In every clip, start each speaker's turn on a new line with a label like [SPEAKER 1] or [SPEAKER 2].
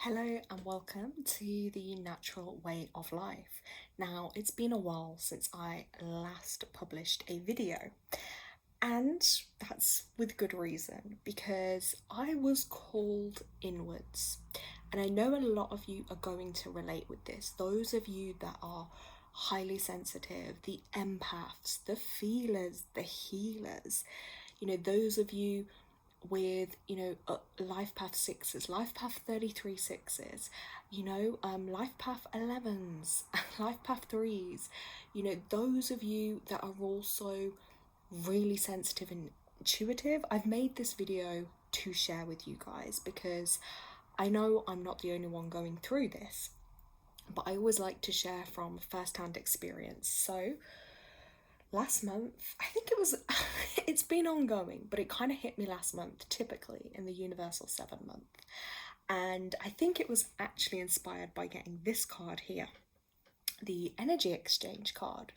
[SPEAKER 1] Hello and welcome to the Natural Way of Life. Now, it's been a while since I last published a video, and that's with good reason because I was called inwards. And I know a lot of you are going to relate with this. Those of you that are highly sensitive, the empaths, the feelers, the healers, those of you with life path sixes, life path 33 sixes, life path 11s, life path threes, those of you that are also really sensitive and intuitive. I've made this video to share with you guys because I know I'm not the only one going through this, but I always like to share from first-hand experience. So last month, I think it was, it's been ongoing, but it kind of hit me last month, typically in the Universal 7 month. And I think it was actually inspired by getting this card here, the Energy Exchange card.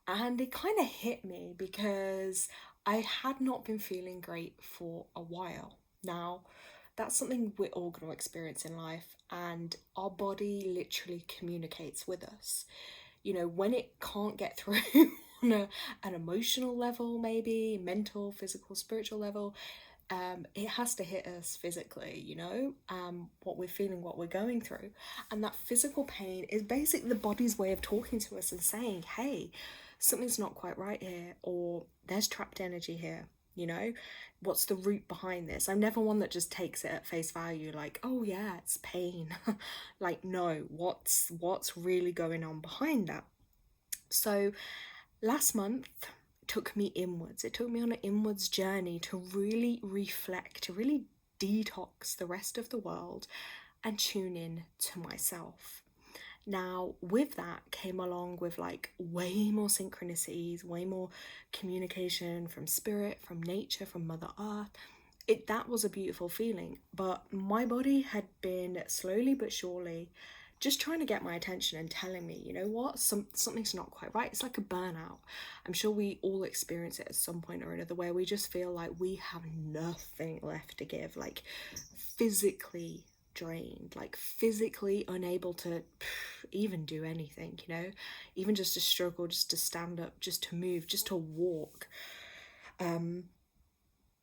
[SPEAKER 1] And it kind of hit me because I had not been feeling great for a while. Now, that's something we're all going to experience in life, and our body literally communicates with us. When it can't get through on an emotional level, maybe mental, physical, spiritual level, it has to hit us physically, what we're feeling, what we're going through. And that physical pain is basically the body's way of talking to us and saying, hey, something's not quite right here, or there's trapped energy here. What's the root behind this? I'm never one that just takes it at face value, like, oh yeah, it's pain. Like, no, what's really going on behind that? So last month took me inwards. It took me on an inwards journey to really reflect, to really detox the rest of the world and tune in to myself. Now, with that came along with like way more synchronicities, way more communication from spirit, from nature, from Mother Earth. That was a beautiful feeling, but my body had been slowly but surely just trying to get my attention and telling me, you know what, something's not quite right. It's like a burnout. I'm sure we all experience it at some point or another, where we just feel like we have nothing left to give, like physically drained, like physically unable to even do anything, even just to struggle, just to stand up, just to move, just to walk.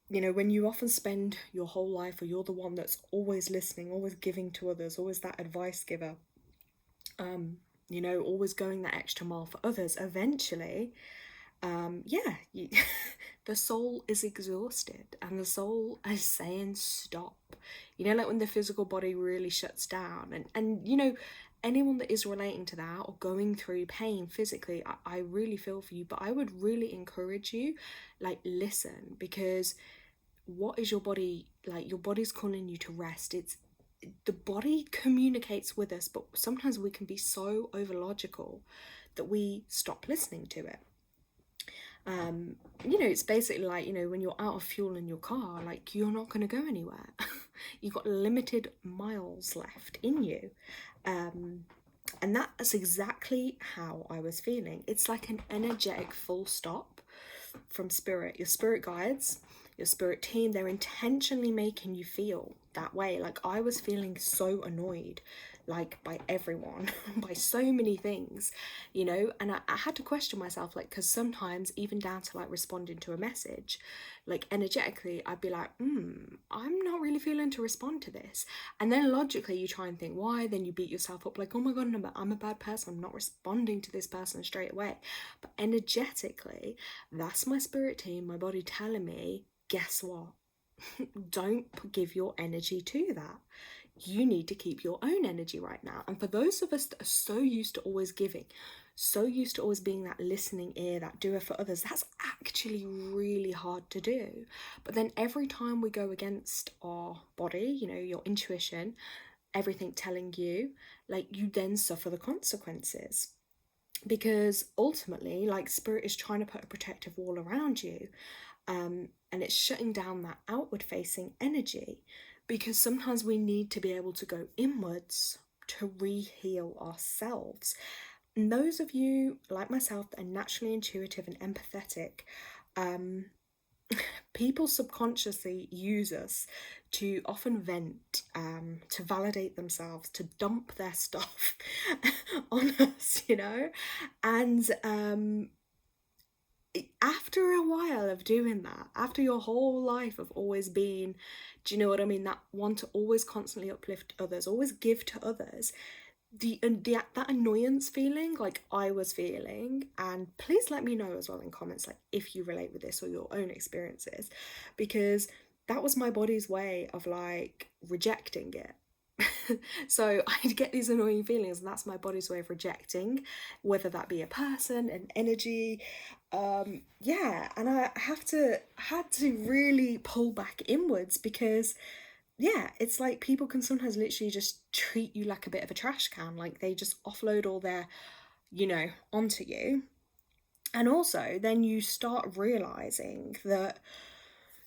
[SPEAKER 1] When you often spend your whole life, or you're the one that's always listening, always giving to others, always that advice giver, always going that extra mile for others, eventually, the soul is exhausted and the soul is saying stop. Like when the physical body really shuts down, and anyone that is relating to that or going through pain physically, I really feel for you, but I would really encourage you, like, listen, because what is your body like? Your body's calling you to rest. The body communicates with us, but sometimes we can be so over logical that we stop listening to it. It's basically like, when you're out of fuel in your car, like, you're not going to go anywhere. You've got limited miles left in you. And that's exactly how I was feeling. It's like an energetic full stop from spirit. Your spirit guides, your spirit team, they're intentionally making you feel that way. Like, I was feeling so annoyed, like, by everyone, by so many things, and I had to question myself, like, because sometimes even down to like responding to a message, like energetically, I'd be like, I'm not really feeling to respond to this. And then logically you try and think why, then you beat yourself up like, oh my god, no, I'm a bad person, I'm not responding to this person straight away. But energetically, that's my spirit team, my body telling me, guess what? Don't give your energy to that. You need to keep your own energy right now. And for those of us that are so used to always giving, so used to always being that listening ear, that doer for others, that's actually really hard to do. But then every time we go against our body, your intuition, everything telling you, like, you then suffer the consequences. Because ultimately, like, spirit is trying to put a protective wall around you, and it's shutting down that outward facing energy, because sometimes we need to be able to go inwards to re-heal ourselves. And those of you like myself that are naturally intuitive and empathetic, people subconsciously use us to often vent, to validate themselves, to dump their stuff on us, you know? And after a while of doing that, after your whole life of always being, do you know what I mean? That want to always constantly uplift others, always give to others, the that annoyance feeling like I was feeling, and please let me know as well in comments like if you relate with this or your own experiences, because that was my body's way of like rejecting it. So I'd get these annoying feelings, and that's my body's way of rejecting, whether that be a person, an energy. Yeah, and I had to really pull back inwards because yeah, it's like people can sometimes literally just treat you like a bit of a trash can, like they just offload all their, onto you. And also, then you start realizing that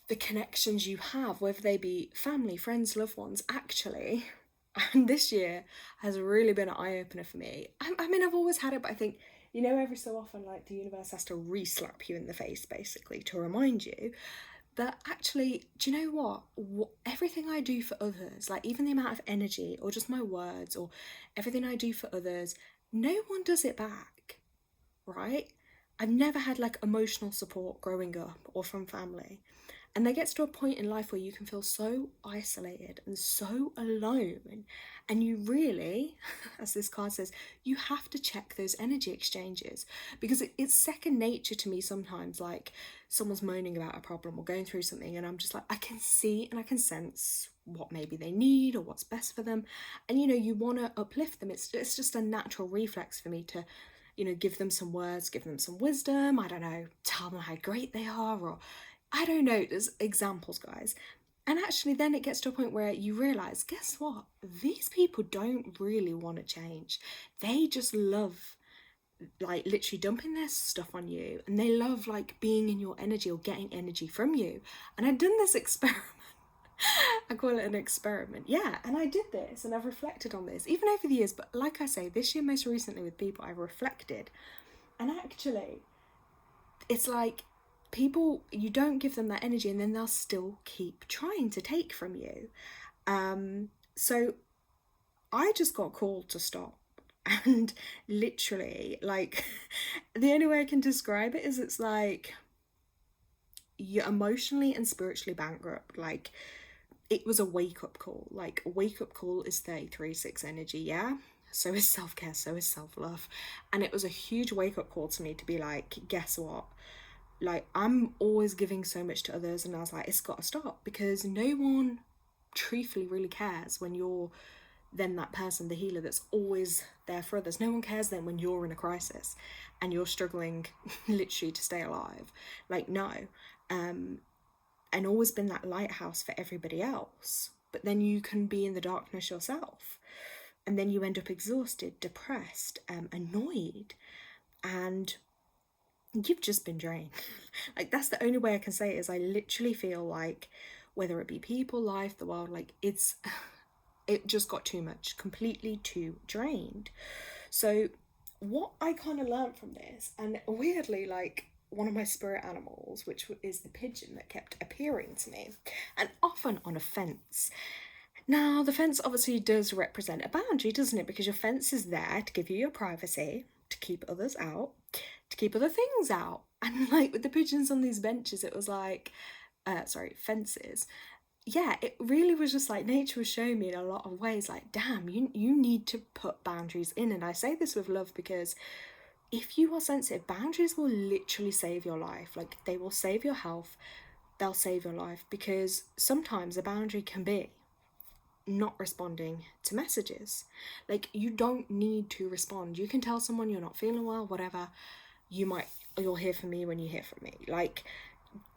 [SPEAKER 1] the connections you have, whether they be family, friends, loved ones, actually, and this year has really been an eye opener for me. I mean, I've always had it, but I think, every so often, like the universe has to re slap you in the face basically to remind you that actually, do you know what? Everything I do for others, like even the amount of energy or just my words or everything I do for others, no one does it back, right? I've never had like emotional support growing up or from family. And there gets to a point in life where you can feel so isolated and so alone. And you really, as this card says, you have to check those energy exchanges because it's second nature to me sometimes. Like someone's moaning about a problem or going through something, and I'm just like, I can see and I can sense what maybe they need or what's best for them. And you want to uplift them. It's just a natural reflex for me to give them some words, give them some wisdom, I don't know, tell them how great they are, or I don't know, there's examples, guys. And actually, then it gets to a point where you realize, guess what? These people don't really want to change. They just love, like, literally dumping their stuff on you, and they love, like, being in your energy or getting energy from you. And I've done this experiment. I call it an experiment. Yeah, and I did this and I've reflected on this even over the years. But like I say, this year, most recently with people, I reflected. And actually, it's like people, you don't give them that energy and then they'll still keep trying to take from you. So I just got called to stop. And literally, like, the only way I can describe it is it's like you're emotionally and spiritually bankrupt. Like, it was a wake up call. Like, a wake up call is 33/6 energy, yeah? So is self care, so is self love. And it was a huge wake up call to me to be like, guess what? Like, I'm always giving so much to others, and I was like, it's got to stop because no one truthfully really cares when you're then that person, the healer that's always there for others. No one cares then when you're in a crisis and you're struggling literally to stay alive. Like, no. And always been that lighthouse for everybody else. But then you can be in the darkness yourself. And then you end up exhausted, depressed, annoyed, and you've just been drained. Like, that's the only way I can say it is I literally feel like, whether it be people, life, the world, like it just got too much, completely too drained. So what I kind of learned from this, and weirdly, like, one of my spirit animals, which is the pigeon that kept appearing to me, and often on a fence. Now, the fence obviously does represent a boundary, doesn't it? Because your fence is there to give you your privacy, to keep others out, to keep other things out. And like with the pigeons on these benches, it was like, fences. Yeah, it really was just like nature was showing me in a lot of ways, like, damn, you need to put boundaries in. And I say this with love because if you are sensitive, boundaries will literally save your life. Like, they will save your health, they'll save your life, because sometimes a boundary can be not responding to messages. Like, you don't need to respond. You can tell someone you're not feeling well, whatever. You'll hear from me when you hear from me. Like,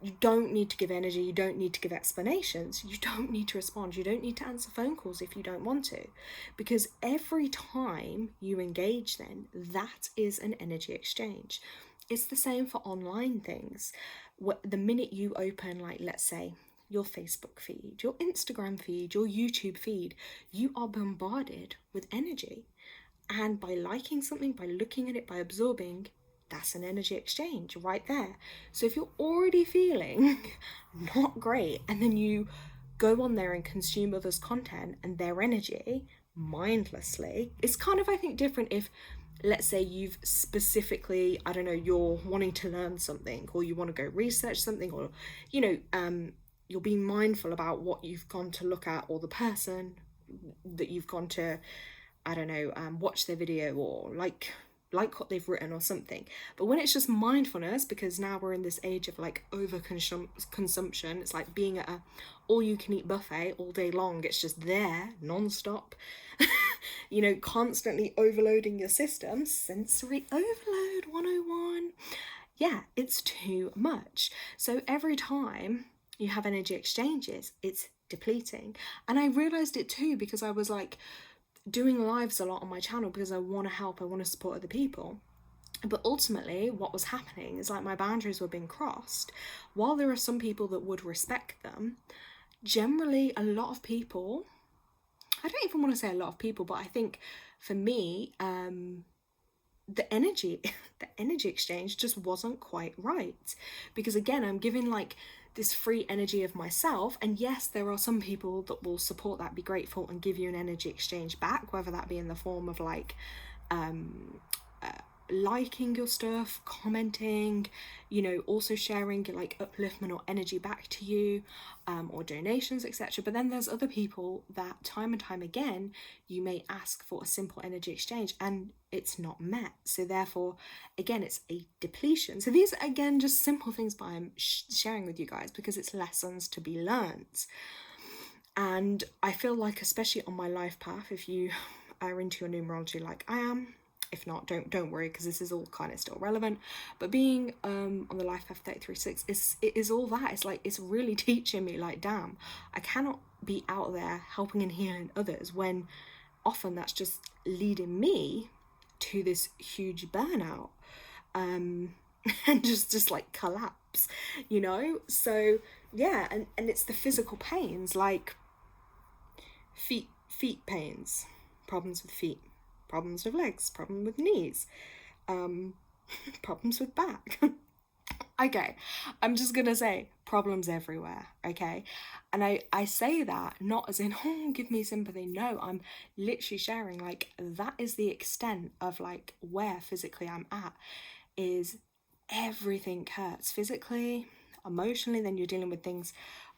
[SPEAKER 1] you don't need to give energy, you don't need to give explanations, you don't need to respond, you don't need to answer phone calls if you don't want to, because every time you engage, then that is an energy exchange. It's the same for online things. The minute you open, like, let's say your Facebook feed, your Instagram feed, your YouTube feed, you are bombarded with energy. And by liking something, by looking at it, by absorbing, That's an energy exchange right there. So if you're already feeling not great, and then you go on there and consume others' content and their energy mindlessly, it's kind of, I think, different if, let's say, you've specifically, I don't know, you're wanting to learn something, or you want to go research something, or, you're being mindful about what you've gone to look at, or the person that you've gone to, I don't know, watch their video, or like what they've written or something. But when it's just mindfulness, because now we're in this age of like over consumption, it's like being at a all you can eat buffet all day long. It's just there non-stop. Constantly overloading your system. Sensory overload 101. Yeah, it's too much. So every time you have energy exchanges, it's depleting. And I realized it too, because I was like doing lives a lot on my channel because I want to help, I want to support other people. But ultimately, what was happening is like my boundaries were being crossed. While there are some people that would respect them, generally a lot of people, I don't even want to say a lot of people, but I think for me, the energy the energy exchange just wasn't quite right, because again, I'm giving like this free energy of myself, and yes, there are some people that will support that, be grateful, and give you an energy exchange back, whether that be in the form of like liking your stuff, commenting, also sharing like upliftment or energy back to you, or donations, etc. But then there's other people that time and time again you may ask for a simple energy exchange and it's not met. So therefore, again, it's a depletion. So these are, again, just simple things, but I'm sharing with you guys because it's lessons to be learned. And I feel like, especially on my life path, if you are into your numerology like I am, if not, don't worry, because this is all kind of still relevant. But being on the life path 33.6 is all that. It's like, it's really teaching me like, damn, I cannot be out there helping and healing others when often that's just leading me to this huge burnout, and just like collapse, so yeah. And it's the physical pains, like feet pains, problems with feet, problems with legs, problem with knees, problems with back. Okay, I'm just gonna say problems everywhere, okay? And I say that not as in, oh, give me sympathy. No, I'm literally sharing, like, that is the extent of like where physically I'm at, is everything hurts physically, emotionally. Then you're dealing with things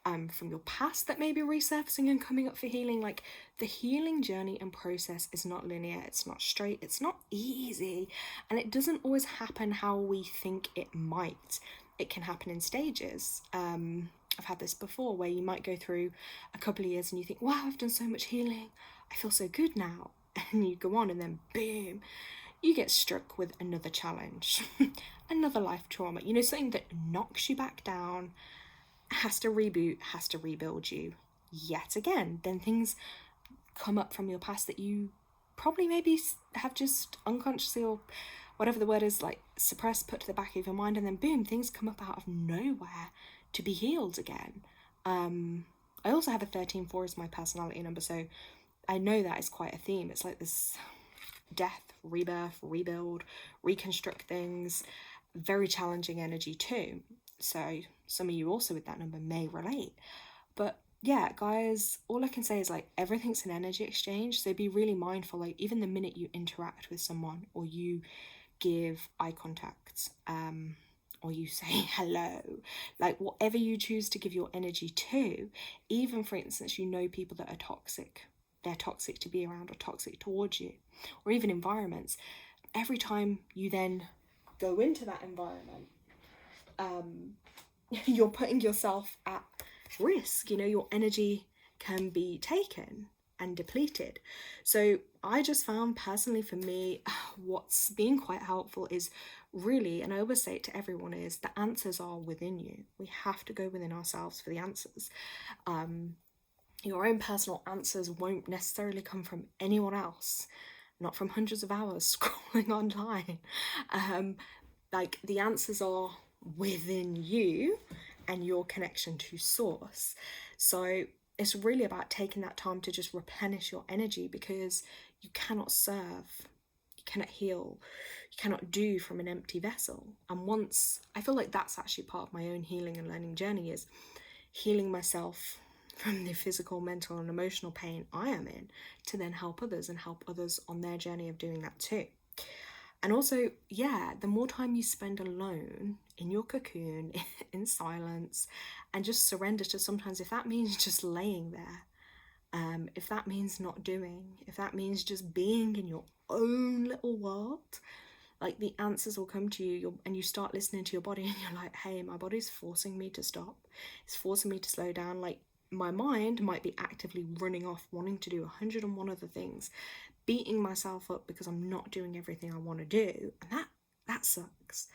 [SPEAKER 1] from your past that may be resurfacing and coming up for healing. Like, the healing journey and process is not linear, it's not straight, it's not easy, and it doesn't always happen how we think it might. It can happen in stages. I've had this before, where you might go through a couple of years and you think, wow, I've done so much healing, I feel so good now, and you go on and then boom, you get struck with another challenge, another life trauma, something that knocks you back down, has to reboot, has to rebuild you yet again. Then things come up from your past that you probably maybe have just unconsciously, or whatever the word is, like suppressed, put to the back of your mind, and then boom, things come up out of nowhere to be healed again. I also have a 13-4 as my personality number, so I know that is quite a theme. It's like this death, rebirth, rebuild, reconstruct things, very challenging energy too. So some of you also with that number may relate. But yeah, guys, all I can say is like, everything's an energy exchange. So be really mindful, like even the minute you interact with someone, or you give eye contact, or you say hello, like whatever you choose to give your energy to, even for instance, people that are toxic, they're toxic to be around or toxic towards you, or even environments. Every time you then go into that environment, you're putting yourself at risk. Your energy can be taken and depleted. So I just found, personally for me, what's been quite helpful is really, and I always say it to everyone, is the answers are within you. We have to go within ourselves for the answers. Your own personal answers won't necessarily come from anyone else, not from hundreds of hours scrolling online. Like, the answers are within you and your connection to source. So it's really about taking that time to just replenish your energy, because you cannot serve You cannot heal, you cannot do from an empty vessel. And once, I feel like that's actually part of my own healing and learning journey, is healing myself from the physical, mental and emotional pain I am in, to then help others and help others on their journey of doing that too. And also, yeah, the more time you spend alone in your cocoon, in silence, and just surrender to, sometimes if that means just laying there, if that means not doing, if that means just being in your own little world, like the answers will come to you, and you start listening to your body and you're like, hey, my body's forcing me to stop. It's forcing me to slow down. Like my mind might be actively running off, wanting to do 101 other things, beating myself up because I'm not doing everything I want to do. And that sucks.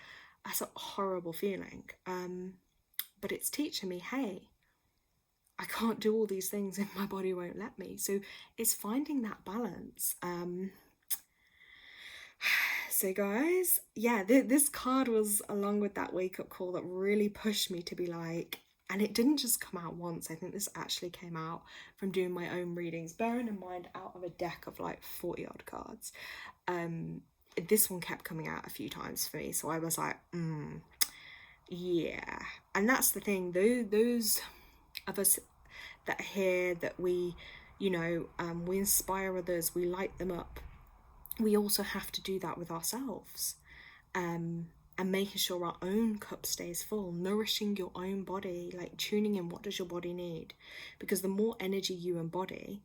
[SPEAKER 1] That's a horrible feeling. But it's teaching me, hey, I can't do all these things if my body won't let me. So it's finding that balance. So guys, yeah, this card was along with that wake-up call that really pushed me to be like, and it didn't just come out once. I think this actually came out from doing my own readings, bearing in mind out of a deck of like 40 odd cards. This one kept coming out a few times for me, so I was like, yeah. And that's the thing, those of us that are here, that we, you know, we inspire others, we light them up, we also have to do that with ourselves, and making sure our own cup stays full, nourishing your own body, like tuning in, what does your body need? Because the more energy you embody,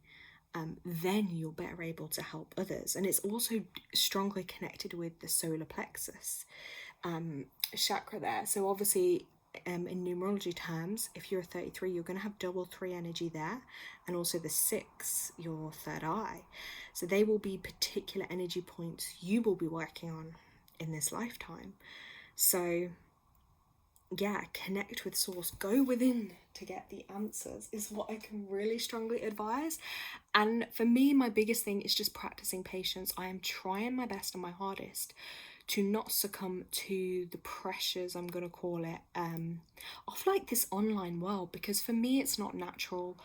[SPEAKER 1] then you're better able to help others. And it's also strongly connected with the solar plexus chakra there. So obviously, in numerology terms, if you're a 33, you're going to have double 3 energy there, and also the 6, your third eye. So they will be particular energy points you will be working on in this lifetime. So yeah, connect with source, go within to get the answers is what I can really strongly advise. And for me, my biggest thing is just practicing patience. I am trying my best and my hardest to not succumb to the pressures, I'm gonna call it, of like this online world, because for me it's not natural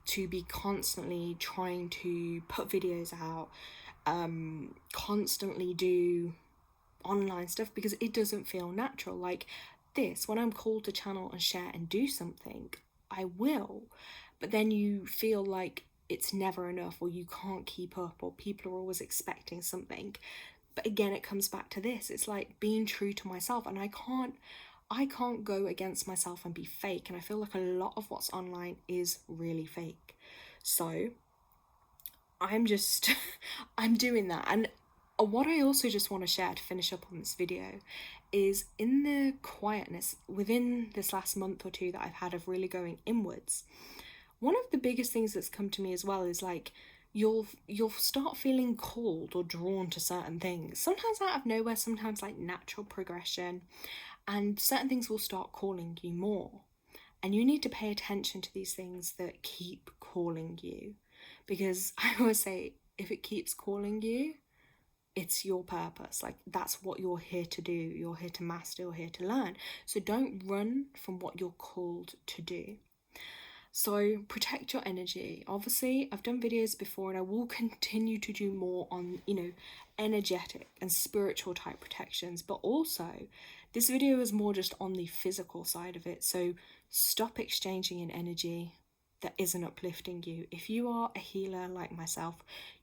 [SPEAKER 1] to be constantly trying to put videos out, constantly do online stuff, because it doesn't feel natural. Like this, when I'm called to channel and share and do something, I will, but then you feel like it's never enough, or you can't keep up, or people are always expecting something. But again, it comes back to this, it's like being true to myself, and I can't go against myself and be fake. And I feel like a lot of what's online is really fake. So I'm just I'm doing that. And what I also just want to share to finish up on this video is, in the quietness within this last month or two that I've had of really going inwards, one of the biggest things that's come to me as well is like, you'll start feeling called or drawn to certain things, sometimes out of nowhere, sometimes like natural progression, and certain things will start calling you more. And you need to pay attention to these things that keep calling you, because I always say, if it keeps calling you, it's your purpose. Like, that's what you're here to do. You're here to master, you're here to learn. So don't run from what you're called to do. So protect your energy. Obviously, I've done videos before, and I will continue to do more on, you know, energetic and spiritual type protections. But also, this video is more just on the physical side of it. So stop exchanging an energy that isn't uplifting you. If you are a healer like myself,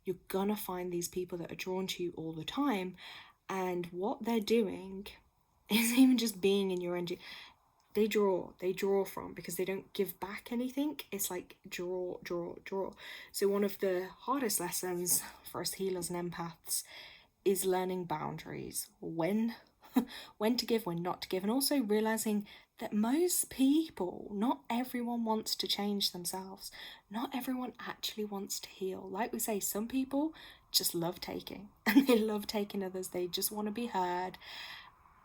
[SPEAKER 1] you're gonna find these people that are drawn to you all the time, and what they're doing is even just being in your energy. They draw from, because they don't give back anything. It's like draw. So one of the hardest lessons for us healers and empaths is learning boundaries, when to give, when not to give, and also realizing that most people, not everyone wants to change themselves. Not everyone actually wants to heal. Like we say, some people just love taking, and they love taking others. They just want to be heard.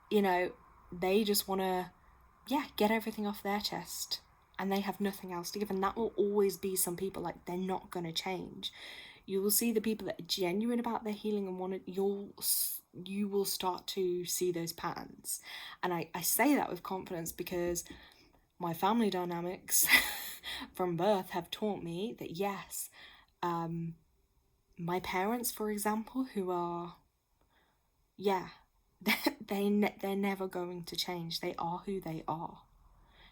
[SPEAKER 1] You know, they just want to, yeah, get everything off their chest, and they have nothing else to give. And that will always be some people. Like, they're not going to change. You will see the people that are genuine about their healing and want it, you will start to see those patterns. And I say that with confidence, because my family dynamics from birth have taught me that, yes, my parents, for example, who are yeah, they're never going to change. They are who they are.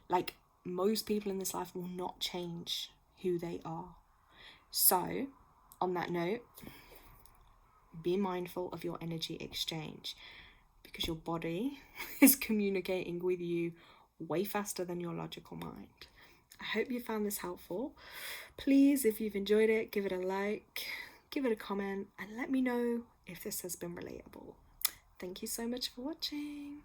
[SPEAKER 1] Like, most people in this life will not change who they are. So, on that note, be mindful of your energy exchange, because your body is communicating with you way faster than your logical mind. I hope you found this helpful. Please, if you've enjoyed it, give it a like, give it a comment, and let me know if this has been relatable. Thank you so much for watching.